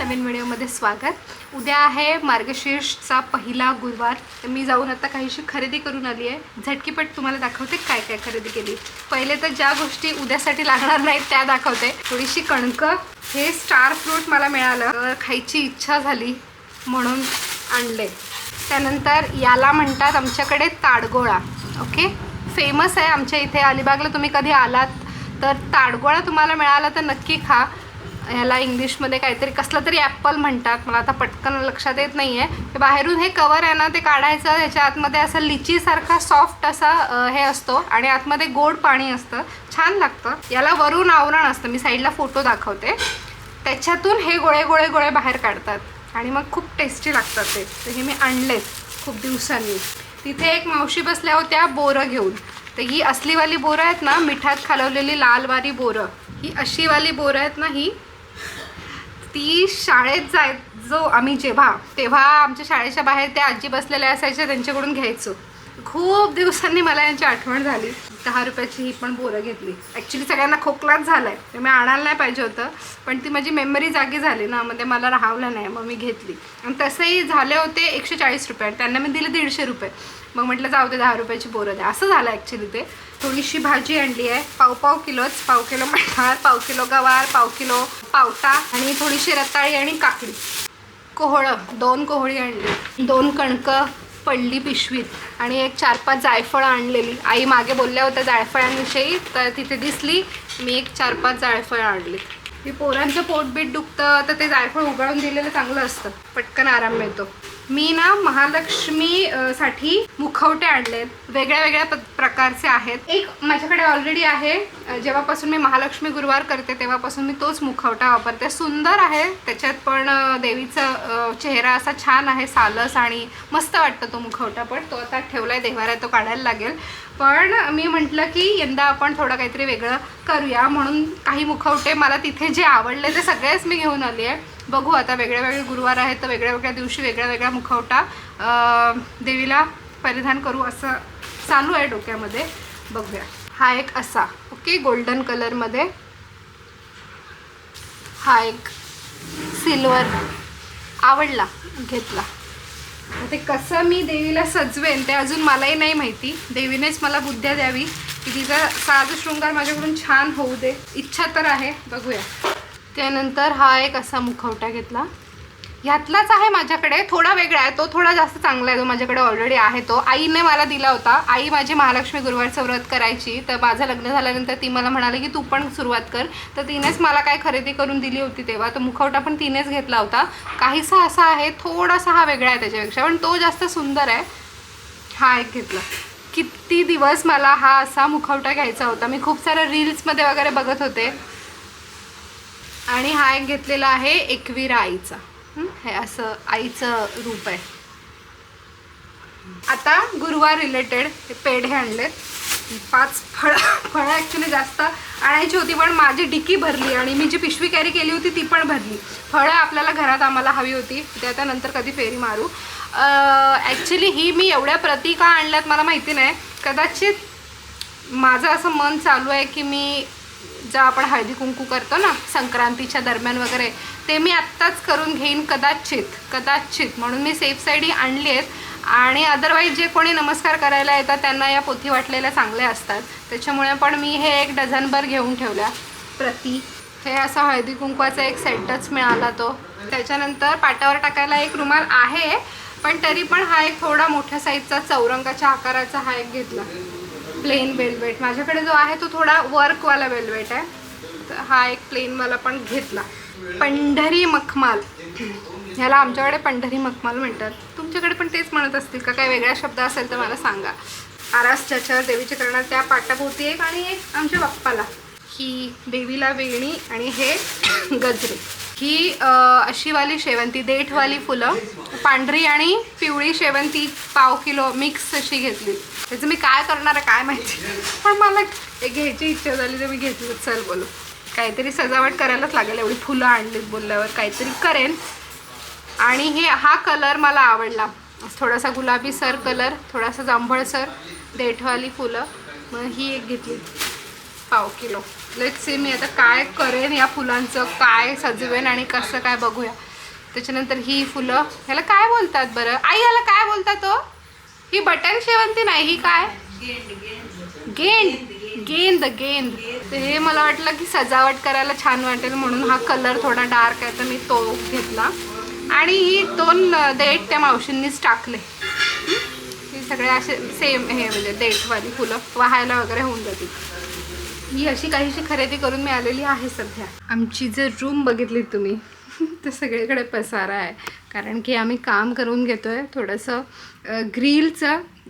नवीन व्हिडिओमध्ये स्वागत। उद्या आहे मार्गशीर्षचा पहिला गुरुवार, तर मी जाऊन आता काहीशी खरेदी करून आली आहे। झटकीपट तुम्हाला दाखवते काय काय खरेदी केली। पहिले तर ज्या गोष्टी उद्यासाठी लागणार नाहीत त्या दाखवते। थोडीशी कणकं, हे स्टार फ्रूट मला मिळालं, खायची इच्छा झाली म्हणून आणले। त्यानंतर याला म्हणतात आमच्याकडे ताडगोळा, ओके, फेमस आहे आमच्या इथे अलिबागला। तुम्ही कधी आलात तर ताडगोळा तुम्हाला मिळाला तर नक्की खा। ह्याला इंग्लिशमध्ये काहीतरी कसलं तरी ॲपल म्हणतात, मला आता पटकन लक्षात येत नाही आहे। ते बाहेरून हे कवर आहे ना, ते काढायचं, त्याच्या आतमध्ये असं लिचीसारखा सॉफ्ट असा हे असतो आणि आतमध्ये गोड पाणी असतं, छान लागतं। याला वरून आवरण असतं, मी साईडला फोटो दाखवते। त्याच्यातून हे गोळे गोळे गोळे बाहेर काढतात आणि मग खूप टेस्टी लागतात ते। तर हे मी आणलेत खूप दिवसांनी। तिथे एक मावशी बसल्या होत्या बोरं घेऊन, तर ही असलीवाली बोरं आहेत ना, मिठात खालवलेली लालवाली बोरं, ही अशीवाली बोरं आहेत ना, ही ती शाळेत जायचो आम्ही तेव्हा आमच्या शाळेच्या बाहेर त्या आजी बसलेल्या असायच्या, त्यांच्याकडून घ्यायचो। खूप दिवसांनी मला यांची आठवण झाली। 10 रुपयाची ही पण बोरं घेतली। ॲक्च्युली सगळ्यांना खोकलाच झाला आहे, ते मी आणायला नाही पाहिजे होतं, पण ती माझी मेमरी जागी झाली ना, म्हणजे मला राहावलं नाही, मग मी घेतली। आणि तसंही झाले होते 140 रुपये, त्यांना मी दिले 150 रुपये। मग म्हटलं जाऊ दे, 10 रुपयाची बोरं द्या, असं झालं ॲक्च्युली ते। थोडीशी भाजी आणली आहे, पाव किलोच, पाव किलो मटार, पाव किलो गवार, पाव किलो पावटा आणि थोडीशी रताळी आणि काकडी। कोहळं, 2 कोहळी आणली, 2 कणकं पडली पिशवीत आणि एक 4-5 जायफळं आणलेली। आई मागे बोलल्या होत्या जायफळांविषयी, तर तिथे दिसली, मी एक 4-5 जायफळं आणली। हे पोरांचं पोटबीट दुखतं तर ते जायफळ उगाळून दिलेलं चांगलं असतं, पटकन आराम मिळतो। मी ना महालक्ष्मी साठी मुखवटे आणलेत, वेगळ्या वेगळ्या प्रकारचे आहेत। एक माझ्याकडे ऑलरेडी आहे, जेव्हापासून मी महालक्ष्मी गुरुवार करते तेव्हापासून मी तोच मुखवटा वापरते। सुंदर आहे, त्याच्यात पण देवीचा चेहरा असा छान आहे, सालस, आणि मस्त वाटतं तो मुखवटा। पण तो आता ठेवलाय देवाऱ्यात, तो काढायला लागेल। पण मी म्हटलं की यंदा आपण थोडं काहीतरी वेगळं करूया, म्हणून काही मुखवटे मला तिथे जे आवडले ते सगळेच मी घेऊन आली आहे। बघू आता, वेगळे वेगळे गुरुवार आहेत तर वेगळ्या वेगळ्या दिवशी वेगळ्या वेगळ्या मुखवटा देवीला परिधान करू असं चालू आहे डोक्यामध्ये, बघूया। हा एक असा, ओके, गोल्डन कलरमध्ये, हा एक सिल्वर आवडला, घेतला। ते कसं मी देवीला सजवेन ते अजून मलाही नाही माहिती, देवीनेच मला बुद्ध्या द्यावी की तिचा साजशृंगार माझ्याकडून छान होऊ दे, इच्छा तर आहे, बघूया। त्यानंतर हा एक असा मुखवटा घेतला, ह्यातलाच आहे माझ्याकडे, थोडा वेगळा आहे, तो थोडा जास्त चांगला आहे, तो माझ्याकडे ऑलरेडी आहे। तो आईने मला दिला होता, आई माझी महालक्ष्मी गुरुवारचं व्रत करायची, तर माझं लग्न झाल्यानंतर ती मला म्हणाली की तू पण सुरुवात कर, तर तिनेच मला काय खरेदी करून दिली होती तेव्हा, तो मुखवटा पण तिनेच घेतला होता। काहीसा असा आहे, थोडासा हा वेगळा आहे त्याच्यापेक्षा, पण तो जास्त सुंदर आहे। हा एक घेतला, किती दिवस मला हा असा मुखवटा घ्यायचा होता, मी खूप साऱ्या रील्समध्ये वगैरे बघत होते। आणि हा एक घेतलेला आहे एकविरा आईचा, हे असं आईचं रूप आहे। आता गुरुवार रिलेटेड हे पेढे आणलेत, 5 फळं ॲक्च्युली जास्त आणायची होती, पण माझी डिकी भरली आणि मी जी पिशवी कॅरी केली होती ती पण भरली। फळं आपल्याला घरात आम्हाला हवी होती, ते आता नंतर कधी फेरी मारू। ॲक्च्युली ही मी एवढ्या प्रती का आणल्यात मला माहिती नाही, कदाचित माझं असं मन चालू आहे की मी जेव्हा आपण हळदी कुंकू करतो ना संक्रांतीच्या दरम्यान वगैरे, ते मी आत्ताच करून घेईन कदाचित, म्हणून मी सेफ साईड आणली आहेत। आणि अदरवाईज जे कोणी नमस्कार करायला येतात त्यांना या पोथी वाटलेल्या चांगल्या असतात, त्याच्यामुळे पण मी हे 1 डझनभर घेऊन ठेवल्या प्रती। हे असा हळदी कुंकवाचा एक सेटच मिळाला तो। त्याच्यानंतर पाटावर टाकायला एक रुमाल आहे, पण तरी पण हा एक थोडा मोठ्या साईजचा चौरंगाच्या आकाराचा हा एक घेतला, प्लेन वेल्वेट। माझ्याकडे जो आहे तो थोडा वर्कवाला वेल्वेट आहे, तर हा एक प्लेन मला पण घेतला। पंढरी मखमाल, ह्याला आमच्याकडे पंढरी मखमाल म्हणतात, तुमच्याकडे पण तेच म्हणत असतील का, काय वेगळा शब्द असेल तर मला सांगा। आरास ज्याच्यावर देवीचे करणार त्या पाटाभोवती एक, आणि एक आमच्या बाप्पाला, ही देवीला वेणी, आणि हे गजरे। ही अशीवाली शेवंती, देठवाली फुलं, पांढरी आणि पिवळी शेवंती पाव किलो मिक्स अशी घेतली। त्याचं मी काय करणार आहे काय माहिती, पण मला एक घ्यायची इच्छा झाली तर मी घेतली। चल बोलू, काहीतरी सजावट करायलाच लागेल, एवढी फुलं आणलीत बोलल्यावर काहीतरी करेन। आणि हा कलर मला आवडला, थोडासा गुलाबी सर कलर, थोडासा जांभळसर, देठवाली फुलं, मग ही एक घेतली पाव किलो। लेट्स सी मी आता काय करेन या फुलांचं, काय सजवेन आणि कसं काय बघूया। त्याच्यानंतर ही फुलं, ह्याला काय बोलतात बरं आई, ह्याला काय बोलतात हो? ही बटन शेवंती नाही, ही काय? गेंद गेंद गेंद. तर हे मला वाटलं की सजावट करायला छान वाटेल म्हणून हा कलर थोडा डार्क आहे तर मी तो घेतला. आणि ही 2 देठ त्या मावशींनीच टाकले. हे सगळे असे सेम हे म्हणजे देठवाली फुलं वाहायला वगैरे होऊन जातील. ही अशी काहीशी खरेदी करून मी आलेली आहे सध्या. आमची जर रूम बघितली तुम्ही तर सगळीकडे पसारा आहे, कारण की आम्ही काम करून घेतो आहे थोडंसं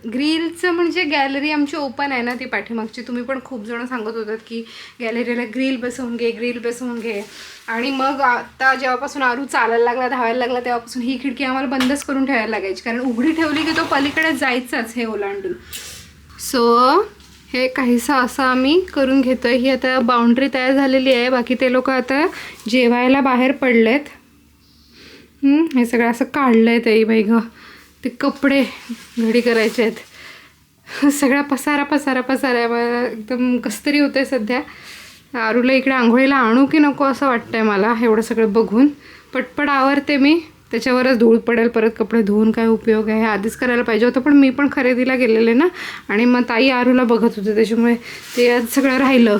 ग्रिलचं म्हणजे गॅलरी आमची ओपन आहे ना ती पाठीमागची. तुम्ही पण खूप जण सांगत होतात की गॅलरीला ग्रिल बसवून घे. आणि मग आता जेव्हापासून आरू चालायला लागला, धावायला लागला, तेव्हापासून ही खिडकी आम्हाला बंदच करून ठेवायला लागायची, कारण उघडी ठेवली की तो पलीकडे जायचाच हे ओलांडून. सो हे काहीसं असं आम्ही करून घेतो आहे. ही आता बाउंड्री तयार झालेली आहे. बाकी ते लोक आता जेवायला बाहेर पडलेत. हे सगळं असं काढलं आहे ते बाई गं. ते कपडे घडी करायचे आहेत. सगळा पसारा आहे. एकदम कसतरी होतं आहे सध्या. आरूला इकडे आंघोळीला आणू की नको असं वाटतं आहे मला एवढं सगळं बघून. पटपट आवरते मी, त्याच्यावरच धूळ पडेल, परत कपडे धुवून काय उपयोग आहे. आधीच करायला पाहिजे होतं, पण मी पण खरेदीला गेलेले ना, आणि मग ताई आरूला बघत होते, त्याच्यामुळे ते आज सगळं राहिलं.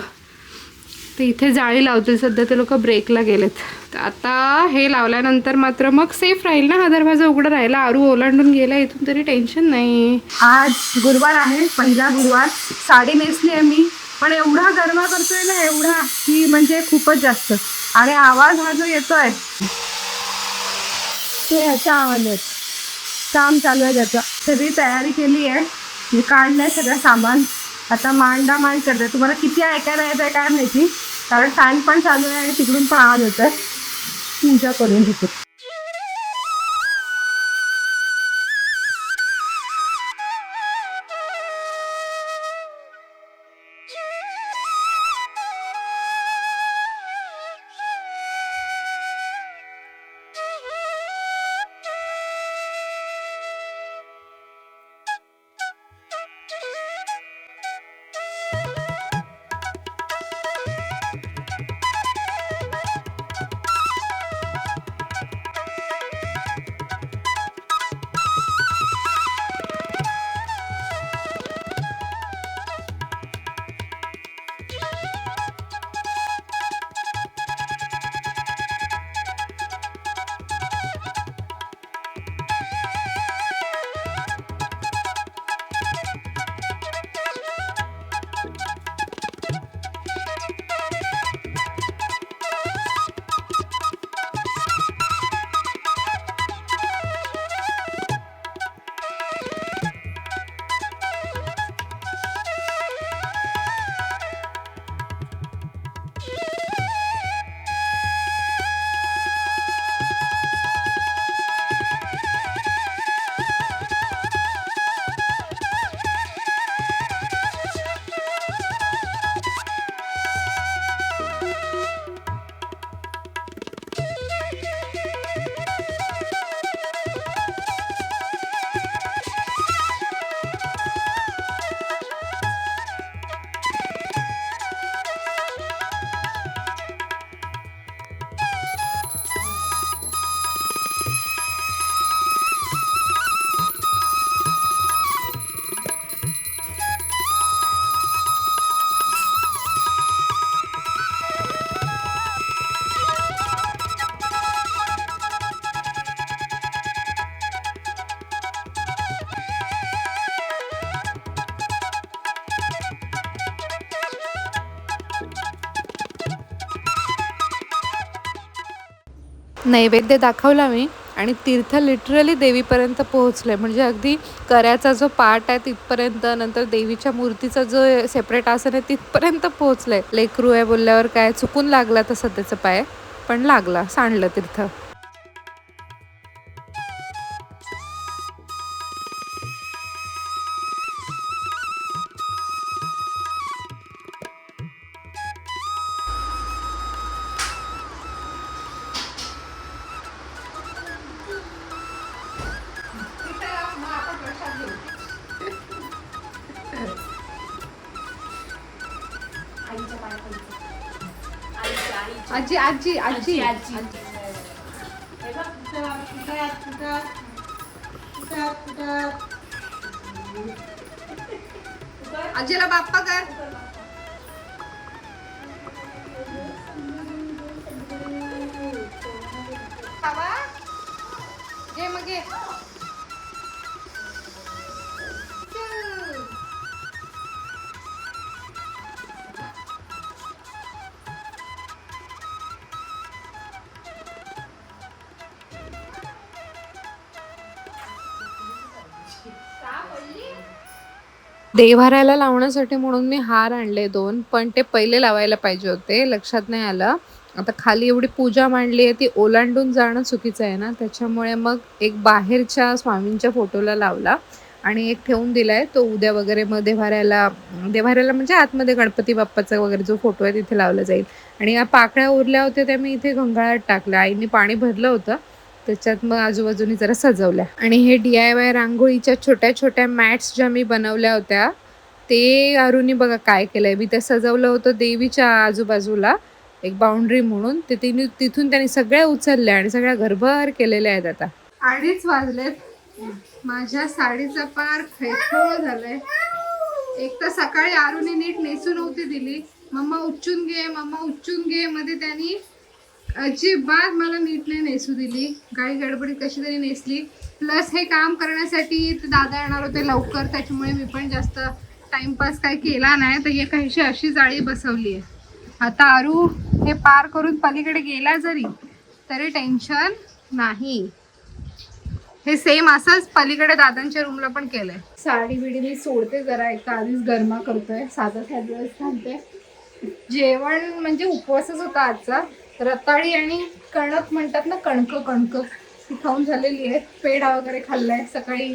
ते इथे जाळी लावतील सध्या, ते लोक ब्रेकला गेलेत. तर आता हे लावल्यानंतर मात्र मग सेफ राहील ना, हा दरवाजा उघडा राहिला. आरू ओलांडून गेला इथून तरी टेन्शन नाही. आज गुरुवार आहे, पहिला गुरुवार. साडी नेसली आहे मी, पण एवढा गरमा करतोय ना, एवढा की म्हणजे खूपच जास्त. आणि आवाज हा जो येतोय ते ह्याचा आवाज आहे, काम चालू आहे त्याचं. सगळी तयारी केली आहे, मी काढलं आहे सगळं सामान. आता मांडामांड करते. तुम्हाला किती ऐकायला येत आहे काय माहिती, कारण फॅन पण चालू आहे आणि तिकडून पण आवाज येत आहे. पूजा करून घेतो. नैवेद्य दाखवला मी, आणि तीर्थ लिटरली देवीपर्यंत पोहोचलं आहे. म्हणजे अगदी कऱ्याचा जो पार्ट आहे तिथपर्यंत, नंतर देवीच्या मूर्तीचा जो सेपरेट आसन आहे तिथपर्यंत पोहोचलं आहे. लेकरू आहे बोलल्यावर काय चुकून लागला तर सध्याचा पाय, पण लागला, सांडलं तीर्थ. आजी आजी आजी आजी आजीला बाप्पा कर. बाबा घे मग घे. देवाऱ्याला लावण्यासाठी म्हणून मी हार आणले 2, पण ते पहिले लावायला पाहिजे होते, लक्षात नाही आलं. आता खाली एवढी पूजा मांडली आहे, ती ओलांडून जाणं चुकीचं आहे ना, त्याच्यामुळे मग एक बाहेरच्या स्वामींच्या फोटोला लावला आणि एक ठेवून दिलाय, तो उद्या वगैरे मग देवाऱ्याला म्हणजे आतमध्ये गणपती बाप्पाचा वगैरे जो फोटो आहे तिथे लावला जाईल. आणि या पाकळ्या उरल्या होत्या त्या मी इथे गंगाळात टाकल्या, आईने पाणी भरलं होतं त्याच्यात, मग आजूबाजूनी जरा सजवल्या. आणि हे DIY रांगोळीच्या छोट्या छोट्या मॅट्स ज्या मी बनवल्या होत्या ते अरुणी बघा काय केलंय. मी ते सजवलं होतं देवीच्या आजूबाजूला एक बाउंड्री म्हणून, ते तिथून त्यांनी सगळ्या उचलल्या आणि सगळ्या घरभर केलेल्या आहेत. आता 2:30 वाजलेत. माझ्या साडीचा पार खैखोळ झालाय. एक तर सकाळी अरुणी नीट नेसून नव्हती दिली, मम्मा उच्चून घे मम्मा उच्चून घे मध्ये त्यांनी अजिबात मला नीट नाही नेसू दिली. गाडी गडबडीत कशी तरी नेसली. प्लस हे काम करण्यासाठी दादा येणार होते लवकर, त्याच्यामुळे मी पण जास्त टाइमपास काही केला नाही. तर हे काहीशी अशी जाळी बसवली आहे. आता आरू हे पार करून पलीकडे गेला जरी तरी टेन्शन नाही. हे सेम असंच पलीकडे दादांच्या रूमला पण केलंय. साडी बिडी मी सोडते जरा, एक आधीच गरमा करतोय, साधा थांबते. जेवण म्हणजे उपवासच होता आजचा. रताळी आणि कणक म्हणतात ना, कणक ती खाऊन झालेली आहे. पेढा वगैरे खाल्लाय, सकाळी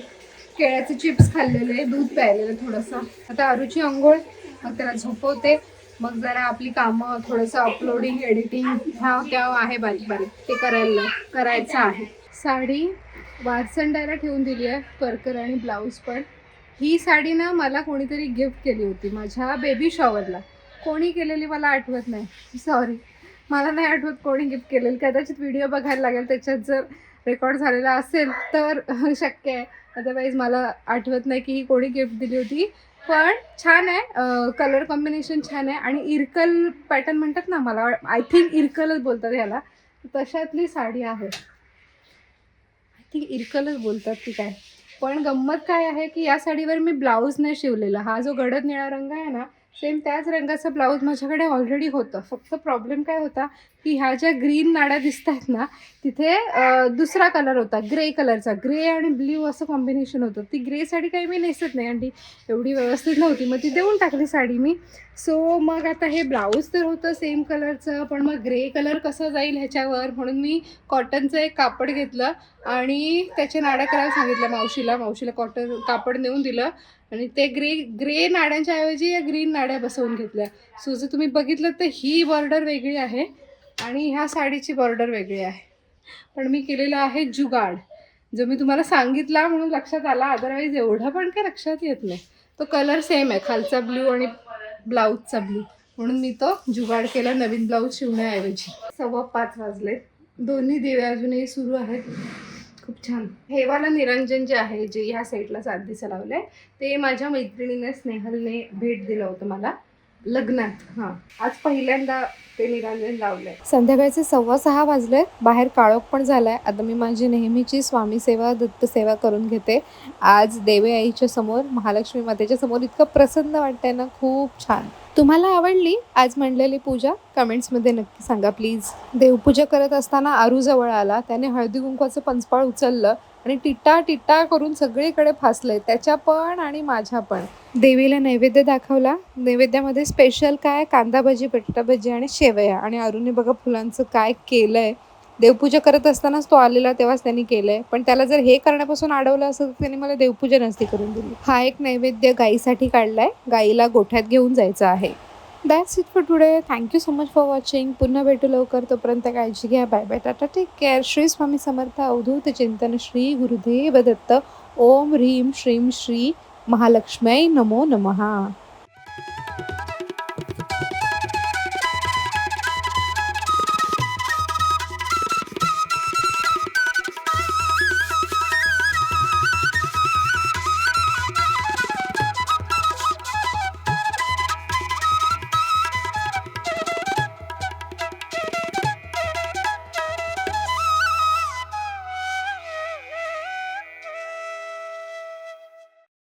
केळ्याचे चिप्स खाल्लेले, दूध प्यायलेलं थोडंसं. आता आरूची अंघोळ, मग त्याला झोपवते, मग जरा आपली कामं थोडंसं अपलोडिंग एडिटिंग ह्या आहे बारीक ते करायचं आहे. साडी वारसंडायला ठेवून दिली आहे, परकर आणि ब्लाऊज पण. ही साडी ना मला कोणीतरी गिफ्ट केली होती माझ्या बेबी शॉवरला. कोणी केलेली मला आठवत नाही, सॉरी मला नाही आठवत कोणी गिफ्ट केलेलं. कदाचित व्हिडिओ बघायला लागेल, त्याच्यात जर रेकॉर्ड झालेला असेल तर शक्य आहे, अदरवाईज मला आठवत नाही की ही कोणी गिफ्ट दिली होती. पण छान आहे, कलर कॉम्बिनेशन छान आहे. आणि इरकल पॅटर्न म्हणतात ना, मला आय थिंक इरकलच बोलतात ह्याला, तशातली साडी आहे. आय थिंक इरकलच बोलतात की काय. पण गंमत काय आहे की या साडीवर मी ब्लाऊज नाही शिवलेला. हा जो गडद निळा रंग आहे ना, सेम त्याच रंगाचं ब्लाऊज माझ्याकडे ऑलरेडी होतं. फक्त प्रॉब्लेम काय होता की ह्या ज्या ग्रीन नाड्या दिसत आहेत ना, तिथे दुसरा कलर होता, ग्रे कलरचा. ग्रे आणि ब्ल्यू असं कॉम्बिनेशन होतं. ती ग्रे साडी काही मी नेसत नाही आणि ती एवढी व्यवस्थित नव्हती, मग ती देऊन टाकली साडी मी. सो मग आता हे ब्लाऊज तर होतं सेम कलरचं, पण मग ग्रे कलर कसं जाईल ह्याच्यावर, म्हणून मी कॉटनचं एक कापड घेतलं आणि त्याच्या नाड्या करायला सांगितलं मावशीला कॉटन कापड नेऊन दिलं आणि ते ग्रे नाड्यांच्या ऐवजी या ग्रीन नाड्या बसवून घेतल्या. सो जर तुम्ही बघितलं तर ही बॉर्डर वेगळी आहे आणि ह्या साडीची बॉर्डर वेगळी आहे. पण मी केलेलं आहे जुगाड, जो मी तुम्हाला सांगितला म्हणून लक्षात आला, अदरवाईज एवढं पण काही लक्षात येत नाही. तो कलर सेम आहे, खालचा ब्ल्यू आणि ब्लाऊजचा ब्ल्यू, म्हणून मी तो जुगाड केला नवीन ब्लाऊज शिवण्याऐवजी. 5:15 वाजले. दोन्ही दिवे अजूनही सुरू आहेत. खूप छान. हे वाला निरंजन जे आहे, जे ह्या साईडला चांदीचं लावलंय, ते माझ्या मैत्रिणीने स्नेहलने भेट दिलं होतं मला लग्नात. आज पहिल्यांदा ते निरंजन लावलंय. संध्याकाळचे 6:15 वाजले. बाहेर काळोख पण झालाय. आता मी माझी नेहमीची स्वामी सेवा, दत्त सेवा करून घेते. आज देवी आईच्या समोर, महालक्ष्मी मातेच्या समोर इतकं प्रसन्न वाटतंय ना, खूप छान. तुम्हाला आवडली आज म्हणलेली पूजा? कमेंट्समध्ये नक्की सांगा प्लीज. देवपूजा करत असताना आरू जवळ आला. त्याने हळदी कुंकवाचं पंचपाळ उचललं आणि टिट्टा करून सगळीकडे फासलंय, त्याच्या पण आणि माझ्या पण. देवीला नैवेद्य दाखवला. नैवेद्यामध्ये स्पेशल काय, कांदा भजी, बटाटा भजी आणि शेवया. आणि अरुणी बघा फुलांचं काय केलंय. देवपूजा करत असतानाच तो आलेला, तेव्हाच त्यांनी केलंय. पण त्याला जर हे करण्यापासून अडवलं असं, त्यांनी मला देवपूजा नसती करून दिली. हा एक नैवेद्य गाईसाठी काढलाय. गाईला गोठ्यात घेऊन जायचं आहे. That's it for today. Thank you so much for watching. पुन्हा भेटू लवकर. तोपर्यंत काळजी घ्या. Bye bye, tata, take care. Shri Swami Samarth. Avadhoot चिंतन. श्री गुरुदेव दत्त. ओम ह्रीं श्रीं श्री महालक्ष्म्यै नमो नमः.